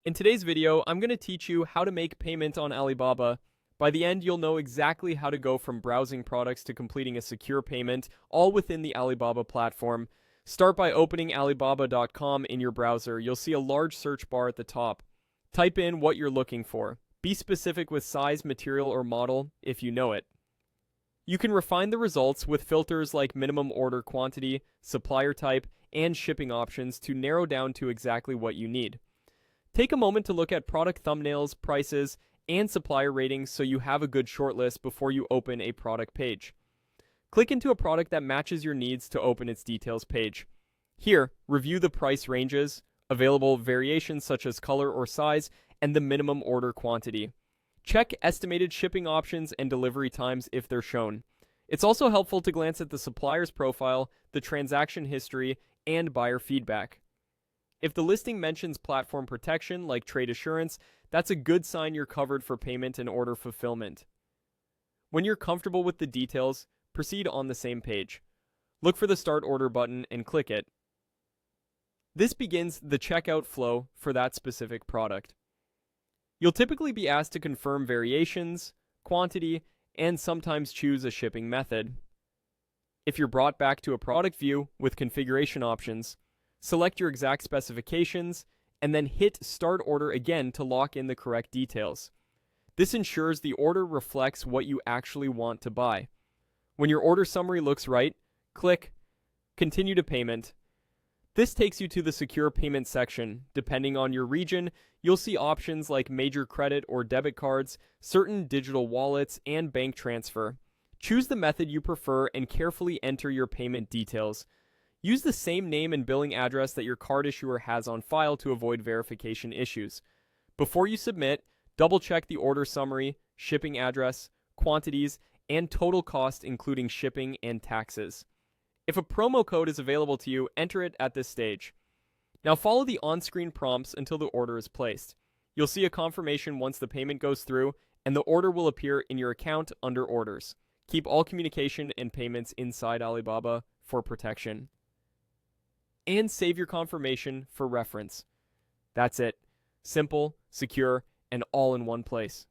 In today's video, I'm going to teach you how to make payment on Alibaba. By the end, you'll know exactly how to go from browsing products to completing a secure payment, all within the Alibaba platform. Start by opening Alibaba.com in your browser. You'll see a large search bar at the top. Type in what you're looking for. Be specific with size, material, or model if you know it. You can refine the results with filters like minimum order quantity, supplier type, and shipping options to narrow down to exactly what you need. Take a moment to look at product thumbnails, prices, and supplier ratings so you have a good shortlist before you open a product page. Click into a product that matches your needs to open its details page. Here, review the price ranges, available variations such as color or size, and the minimum order quantity. Check estimated shipping options and delivery times if they're shown. It's also helpful to glance at the supplier's profile, the transaction history, and buyer feedback. If the listing mentions platform protection like trade assurance, that's a good sign you're covered for payment and order fulfillment. When you're comfortable with the details, proceed on the same page. Look for the Start Order button and click it. This begins the checkout flow for that specific product. You'll typically be asked to confirm variations, quantity, and sometimes choose a shipping method. If you're brought back to a product view with configuration options, select your exact specifications, and then hit Start Order again to lock in the correct details. This ensures the order reflects what you actually want to buy. When your order summary looks right, click Continue to Payment. This takes you to the Secure Payment section. Depending on your region, you'll see options like major credit or debit cards, certain digital wallets, and bank transfer. Choose the method you prefer and carefully enter your payment details. Use the same name and billing address that your card issuer has on file to avoid verification issues. Before you submit, double-check the order summary, shipping address, quantities, and total cost including shipping and taxes. If a promo code is available to you, enter it at this stage. Now follow the on-screen prompts until the order is placed. You'll see a confirmation once the payment goes through, and the order will appear in your account under Orders. Keep all communication and payments inside Alibaba for protection. And save your confirmation for reference. That's it. Simple, secure, and all in one place.